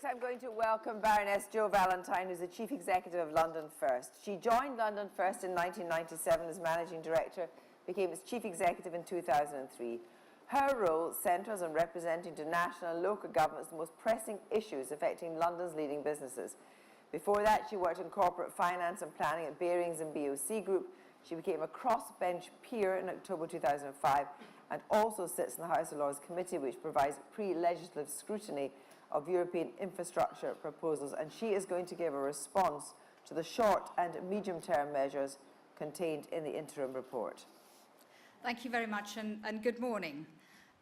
Next, I'm going to welcome Baroness Jo Valentine, who's the Chief Executive of London First. She joined London First in 1997 as Managing Director, became its Chief Executive in 2003. Her role centres on representing to national and local governments the most pressing issues affecting London's leading businesses. Before that, she worked in corporate finance and planning at Barings and BOC Group. She became a crossbench peer in October 2005 and also sits in the House of Lords Committee, which provides pre-legislative scrutiny of European infrastructure proposals, and she is going to give a response to the short and medium-term measures contained in the interim report. Thank you very much, and good morning.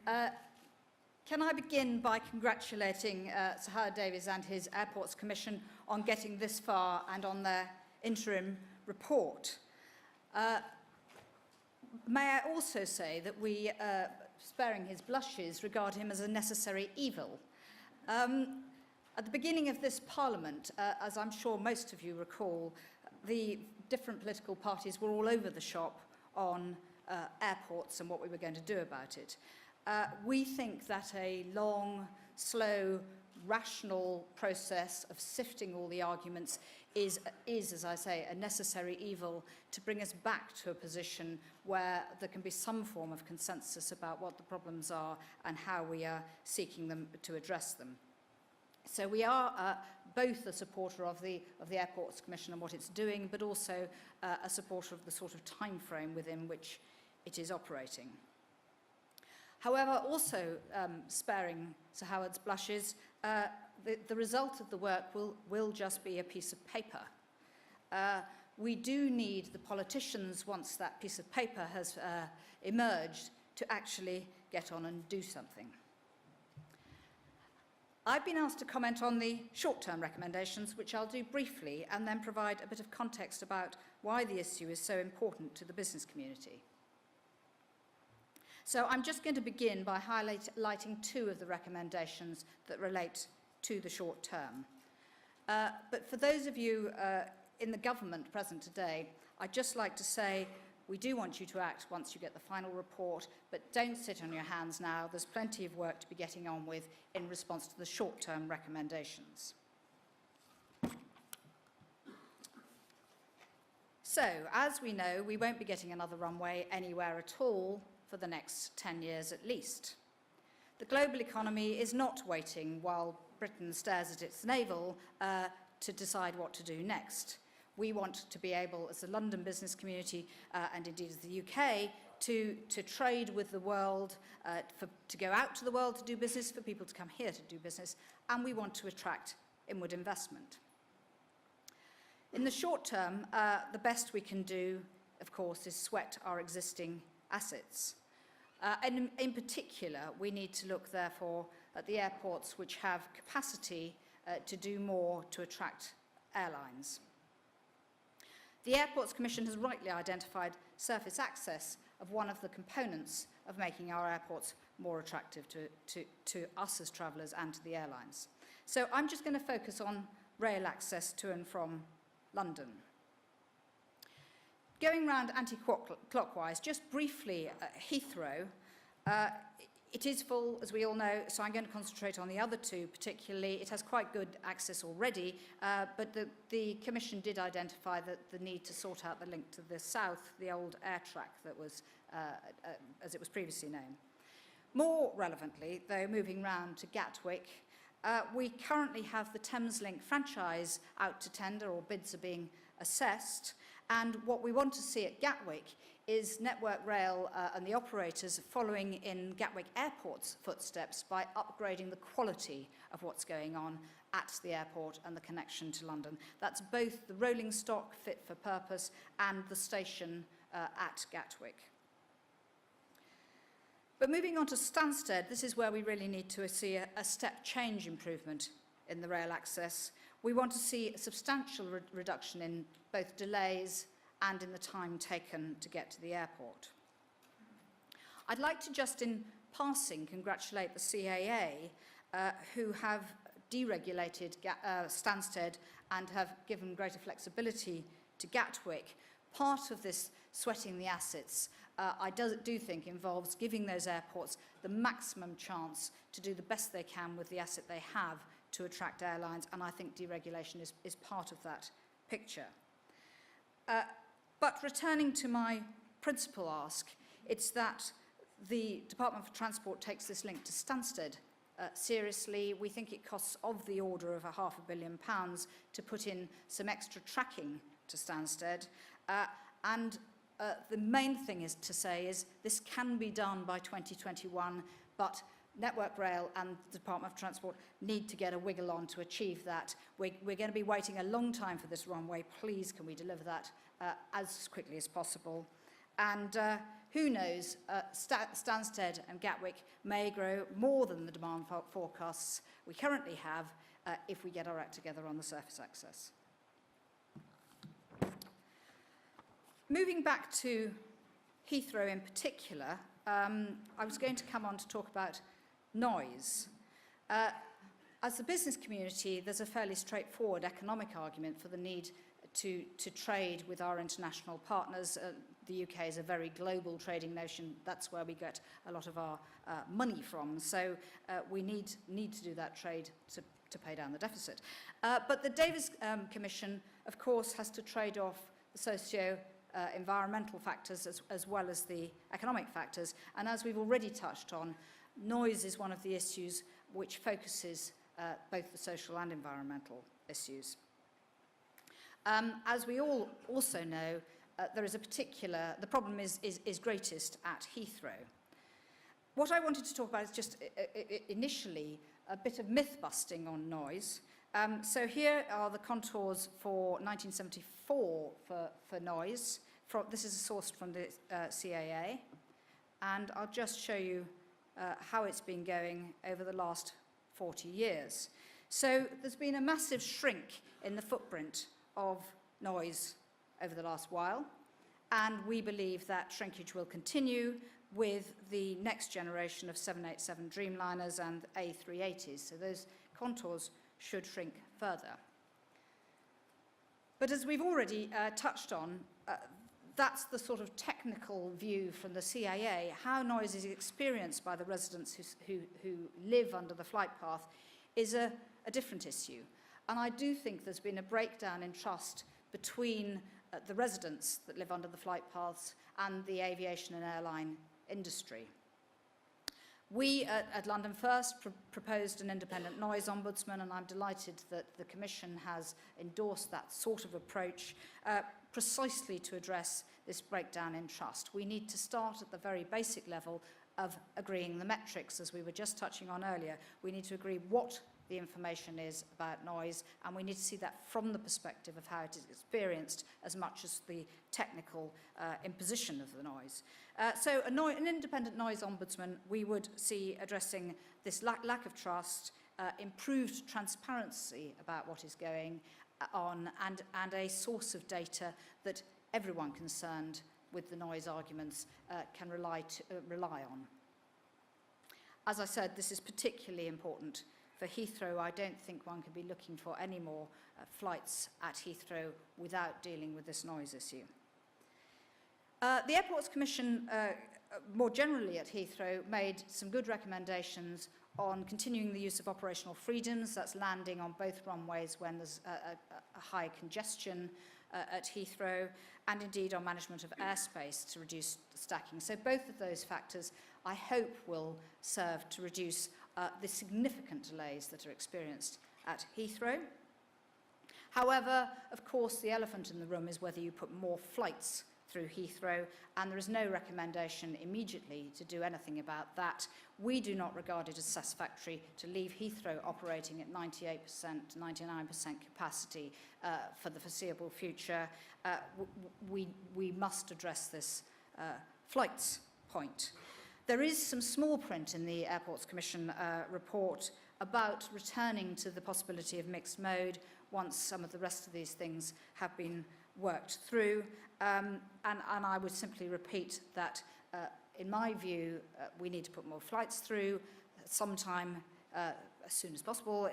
Can I begin by congratulating Sir Howard Davies and his Airports Commission on getting this far and on their interim report. May I also say that we, sparing his blushes, regard him as a necessary evil. At the beginning of this Parliament, as I'm sure most of you recall, the different political parties were all over the shop on airports and what we were going to do about it. We think that a long, slow, rational process of sifting all the arguments is, as I say, a necessary evil to bring us back to a position where there can be some form of consensus about what the problems are and how we are seeking them to address them. So we are both a supporter of the Airports Commission and what it's doing, but also a supporter of the sort of time frame within which it is operating. However, also sparing Sir Howard's blushes, the result of the work will just be a piece of paper. We do need the politicians, once that piece of paper has emerged, to actually get on and do something. I've been asked to comment on the short-term recommendations, which I'll do briefly, and then provide a bit of context about why the issue is so important to the business community. So I'm just going to begin by highlighting two of the recommendations that relate to the short term. But for those of you in the government present today, I'd just like to say we do want you to act once you get the final report, but don't sit on your hands now. There's plenty of work to be getting on with in response to the short-term recommendations. So, as we know, we won't be getting another runway anywhere at all for the next 10 years at least. The global economy is not waiting while Britain stares at its navel to decide what to do next. We want to be able, as the London business community and indeed as the UK, to trade with the world, to go out to the world to do business, for people to come here to do business, and we want to attract inward investment. In the short term, the best we can do, of course, is sweat our existing assets. And in particular, we need to look, therefore, at the airports which have capacity to do more to attract airlines. The Airports Commission has rightly identified surface access as one of the components of making our airports more attractive to us as travellers and to the airlines. So I'm just going to focus on rail access to and from London. Going round anti-clockwise, just briefly, Heathrow, it is full, as we all know, so I'm going to concentrate on the other two particularly. It has quite good access already, but the Commission did identify the need to sort out the link to the south, the old air track that was, as it was previously known. More relevantly, though, moving round to Gatwick, we currently have the Thameslink franchise out to tender, or bids are being assessed, and what we want to see at Gatwick is Network Rail and the operators following in Gatwick Airport's footsteps by upgrading the quality of what's going on at the airport and the connection to London. That's both the rolling stock fit for purpose and the station at Gatwick. But moving on to Stansted, this is where we really need to see a step change improvement in the rail access. We want to see a substantial reduction in both delays and in the time taken to get to the airport. I'd like to just in passing congratulate the CAA who have deregulated Stansted and have given greater flexibility to Gatwick. Part of this sweating the assets, I do think, involves giving those airports the maximum chance to do the best they can with the asset they have to attract airlines, and I think deregulation is part of that picture. But returning to my principal ask, it's that the Department for Transport takes this link to Stansted seriously. We think it costs of the order of £500 million to put in some extra tracking to Stansted. The main thing is to say is this can be done by 2021, but Network Rail and the Department of Transport need to get a wiggle on to achieve that. We're going to be waiting a long time for this runway. Please, can we deliver that as quickly as possible? And who knows, Stansted and Gatwick may grow more than the demand forecasts we currently have if we get our act together on the surface access. Moving back to Heathrow in particular, I was going to come on to talk about noise. As the business community, there's a fairly straightforward economic argument for the need to trade with our international partners. The UK is a very global trading nation. That's where we get a lot of our money from. So we need to do that trade to pay down the deficit. But the Davis Commission, of course, has to trade off the socio-environmental factors as well as the economic factors. And as we've already touched on, noise is one of the issues which focuses both the social and environmental issues. As we all also know, there is the problem is greatest at Heathrow. What I wanted to talk about is just initially a bit of myth-busting on noise. So here are the contours for 1974 for noise. This is sourced from the CAA. And I'll just show you how it's been going over the last 40 years. So there's been a massive shrink in the footprint of noise over the last while, and we believe that shrinkage will continue with the next generation of 787 Dreamliners and A380s. So those contours should shrink further. But as we've already touched on, that's the sort of technical view from the CAA. How noise is experienced by the residents who live under the flight path is a different issue. And I do think there's been a breakdown in trust between the residents that live under the flight paths and the aviation and airline industry. We at London First proposed an independent noise ombudsman, and I'm delighted that the Commission has endorsed that sort of approach precisely to address this breakdown in trust. We need to start at the very basic level of agreeing the metrics, as we were just touching on earlier. We need to agree what the information is about noise, and we need to see that from the perspective of how it is experienced as much as the technical imposition of the noise. So an independent noise ombudsman we would see addressing this lack of trust, improved transparency about what is going on, and a source of data that everyone concerned with the noise arguments can rely on. As I said, this is particularly important for Heathrow. I don't think one can be looking for any more flights at Heathrow without dealing with this noise issue. The Airports Commission, more generally at Heathrow, made some good recommendations on continuing the use of operational freedoms. That's landing on both runways when there's a high congestion at Heathrow, and indeed on management of airspace to reduce stacking. So both of those factors, I hope, will serve to reduce the significant delays that are experienced at Heathrow. However, of course, the elephant in the room is whether you put more flights through Heathrow, and there is no recommendation immediately to do anything about that. We do not regard it as satisfactory to leave Heathrow operating at 98% to 99% capacity for the foreseeable future. We must address this flights point. There is some small print in the Airports Commission report about returning to the possibility of mixed mode once some of the rest of these things have been worked through. And I would simply repeat that, in my view, we need to put more flights through sometime as soon as possible.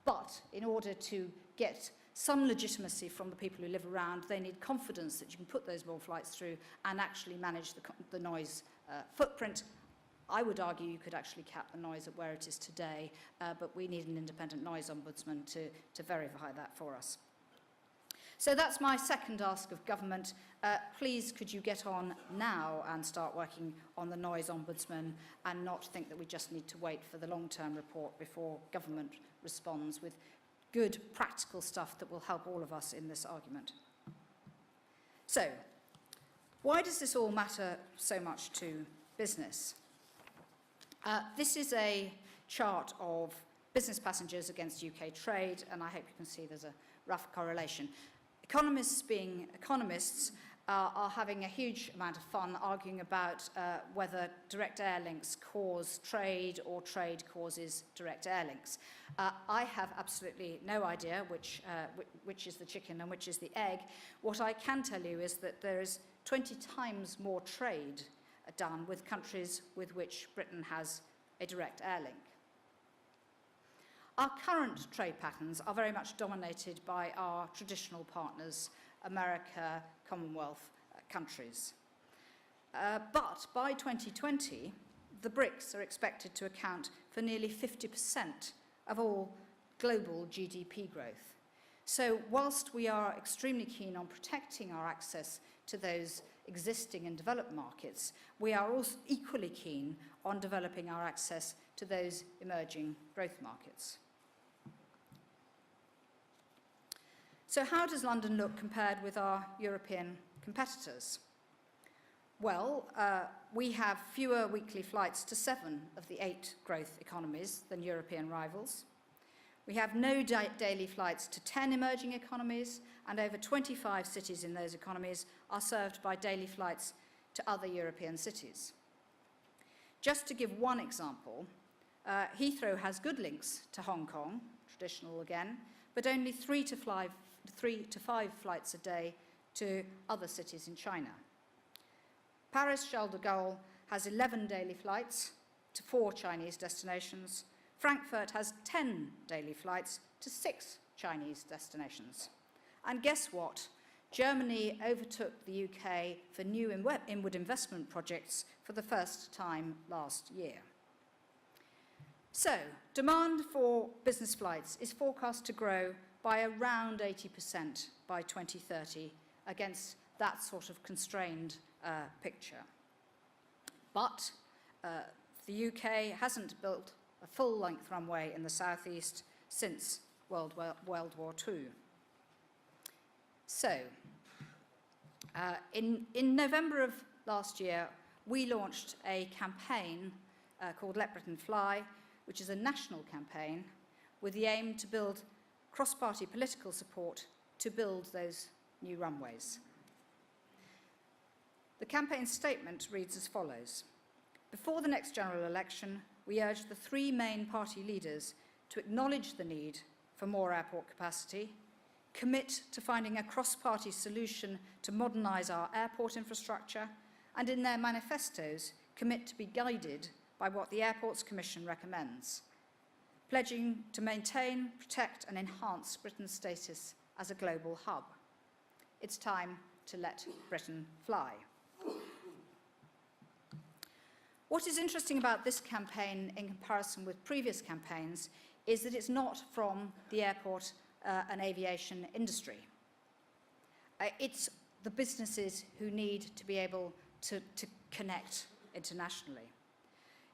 But in order to get some legitimacy from the people who live around, they need confidence that you can put those more flights through and actually manage the noise footprint I would argue you could actually cap the noise at where it is today, but we need an independent noise ombudsman to verify that for us. So that's my second ask of government. Please, could you get on now and start working on the noise ombudsman and not think that we just need to wait for the long-term report before government responds with good practical stuff that will help all of us in this argument. So, why does this all matter so much to business? This is a chart of business passengers against UK trade, and I hope you can see there's a rough correlation. Economists, being economists, are having a huge amount of fun arguing about whether direct air links cause trade or trade causes direct air links. I have absolutely no idea which is the chicken and which is the egg. What I can tell you is that there is 20 times more trade done with countries with which Britain has a direct air link. Our current trade patterns are very much dominated by our traditional partners, America, Commonwealth countries. But by 2020, the BRICS are expected to account for nearly 50% of all global GDP growth. So whilst we are extremely keen on protecting our access to those existing and developed markets, we are also equally keen on developing our access to those emerging growth markets. So how does London look compared with our European competitors? Well, we have fewer weekly flights to 7 of the 8 growth economies than European rivals. We have no daily flights to 10 emerging economies, and over 25 cities in those economies are served by daily flights to other European cities. Just to give one example, Heathrow has good links to Hong Kong, traditional again, but only 3 to 5 flights a day to other cities in China. Paris Charles de Gaulle has 11 daily flights to 4 Chinese destinations. Frankfurt has 10 daily flights to 6 Chinese destinations. And guess what? Germany overtook the UK for new inward investment projects for the first time last year. So, demand for business flights is forecast to grow by around 80% by 2030 against that sort of constrained picture. But the UK hasn't built a full-length runway in the southeast since World War II. So, in November of last year, we launched a campaign called Let Britain Fly, which is a national campaign with the aim to build cross-party political support to build those new runways. The campaign statement reads as follows. Before the next general election, we urge the 3 main party leaders to acknowledge the need for more airport capacity, commit to finding a cross-party solution to modernise our airport infrastructure, and in their manifestos, commit to be guided by what the Airports Commission recommends, pledging to maintain, protect and enhance Britain's status as a global hub. It's time to let Britain fly. What is interesting about this campaign in comparison with previous campaigns is that it's not from the airport and aviation industry. It's the businesses who need to be able to connect internationally.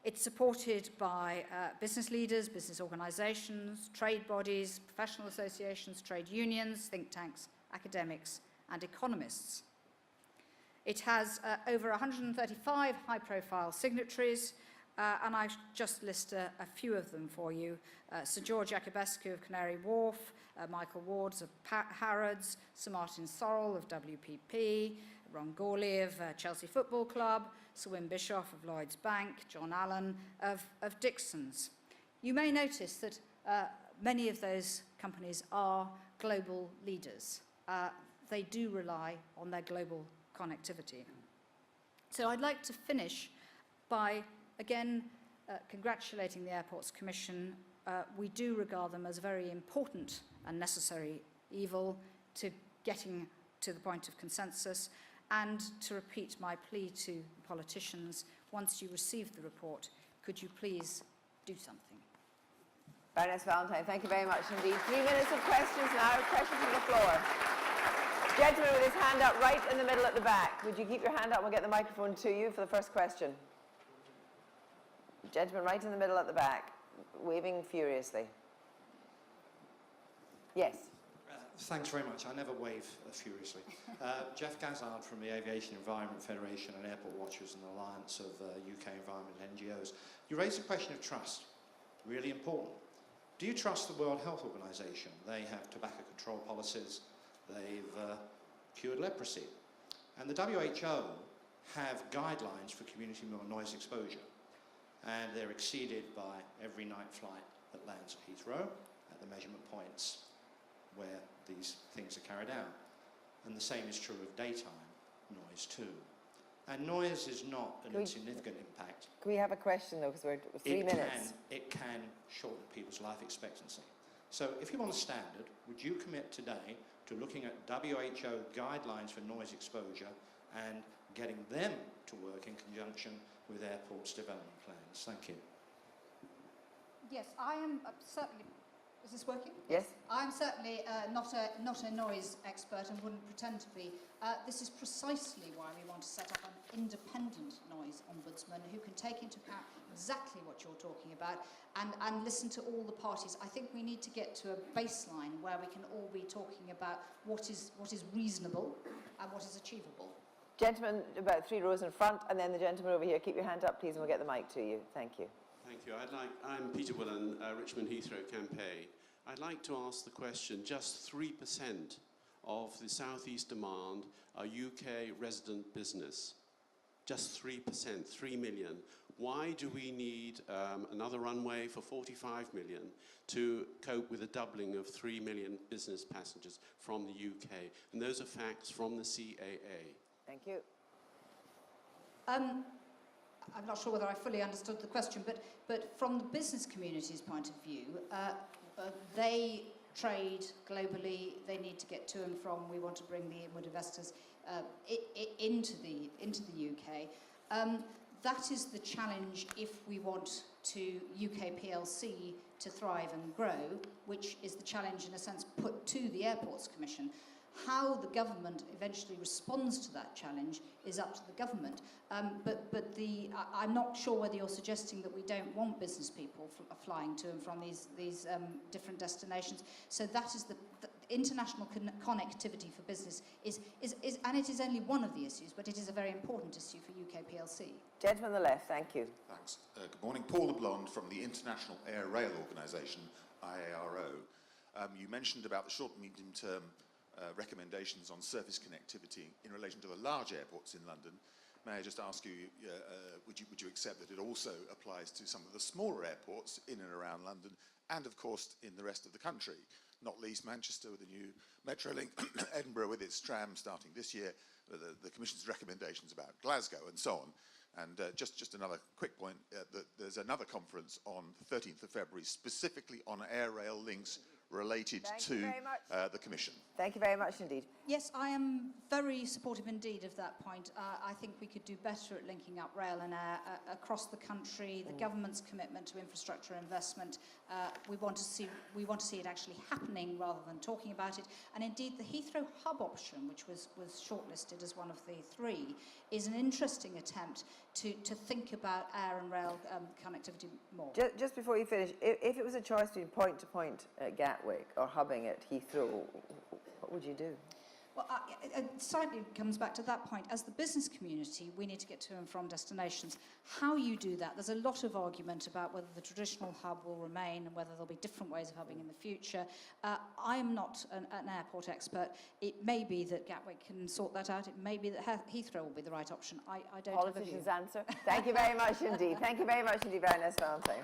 It's supported by business leaders, business organisations, trade bodies, professional associations, trade unions, think tanks, academics and economists. It has over 135 high-profile signatories, and I just list a few of them for you. Sir George Jacobescu of Canary Wharf, Michael Wards of Harrods, Sir Martin Sorrell of WPP, Ron Gawley of Chelsea Football Club, Sir Wim Bischoff of Lloyds Bank, John Allen of Dixon's. You may notice that many of those companies are global leaders. They do rely on their global connectivity. So I'd like to finish by, again, congratulating the Airports Commission. We do regard them as a very important and necessary evil to getting to the point of consensus, and to repeat my plea to politicians, once you receive the report, could you please do something? Baroness Valentine, thank you very much indeed. 3 minutes of questions now. Questions from the floor. Gentleman with his hand up right in the middle at the back. Would you keep your hand up? We'll get the microphone to you for the first question. Gentleman right in the middle at the back, waving furiously. Yes. Thanks very much. I never wave furiously. Jeff Gazzard from the Aviation Environment Federation and Airport Watchers and Alliance of UK environment NGOs. You raised a question of trust. Really important. Do you trust the World Health Organization? They have tobacco control policies. They've cured leprosy. And the WHO have guidelines for community noise exposure. And they're exceeded by every night flight that lands at Heathrow at the measurement points where these things are carried out. And the same is true of daytime noise too. And noise is not an insignificant impact. Can we have a question though, because we're 3 minutes. It can shorten people's life expectancy. So if you want a standard, would you commit today to looking at WHO guidelines for noise exposure and getting them to work in conjunction with airports' development plans? Thank you. Yes, I am certainly. Is this working? Yes. I'm certainly not a noise expert and wouldn't pretend to be. This is precisely why we want to set up an independent noise ombudsman who can take into account exactly what you're talking about and listen to all the parties. I think we need to get to a baseline where we can all be talking about what is reasonable and what is achievable. Gentleman about 3 rows in front, and then the gentleman over here. Keep your hand up, please, and we'll get the mic to you. Thank you. Thank you. I'm Peter Willan, Richmond Heathrow campaign. I'd like to ask the question, just 3% of the Southeast demand are UK resident business. Just 3%, 3 million. Why do we need another runway for 45 million to cope with a doubling of 3 million business passengers from the UK? And those are facts from the CAA. Thank you. I'm not sure whether I fully understood the question, but from the business community's point of view, they trade globally. They need to get to and from. We want to bring the inward investors into the UK. That is the challenge if we want UK PLC to thrive and grow, which is the challenge in a sense put to the Airports Commission. How the government eventually responds to that challenge is up to the government. I'm not sure whether you're suggesting that we don't want business people flying to and from these different destinations. So that is the international connectivity for business and it is only one of the issues, but it is a very important issue for UK PLC. Gentleman on the left, thank you. Thanks. Good morning. Paul LeBlond from the International Air Rail Organisation, IARO. You mentioned about the short and medium term recommendations on surface connectivity in relation to the large airports in London. May I just ask you, would you accept that it also applies to some of the smaller airports in and around London and, of course, in the rest of the country? Not least Manchester with the new Metrolink, Edinburgh with its tram starting this year, the Commission's recommendations about Glasgow and so on. And just another quick point, that there's another conference on the 13th of February specifically on air rail links related to the Commission. Thank you very much indeed. Yes, I am very supportive indeed of that point. I think we could do better at linking up rail and air across the country. The government's commitment to infrastructure investment, we want to see it actually happening rather than talking about it. And indeed, the Heathrow hub option, which was shortlisted as one of the 3, is an interesting attempt to think about air and rail connectivity more. Just before you finish, if it was a choice between point-to-point at Gatwick or hubbing at Heathrow, what would you do? Well, it slightly comes back to that point. As the business community, we need to get to and from destinations. How you do that, there's a lot of argument about whether the traditional hub will remain and whether there'll be different ways of hubbing in the future. I am not an airport expert. It may be that Gatwick can sort that out. It may be that Heathrow will be the right option. I don't have a view. Politician's answer. Thank you very much indeed. Thank you very much indeed, Baroness Valentine.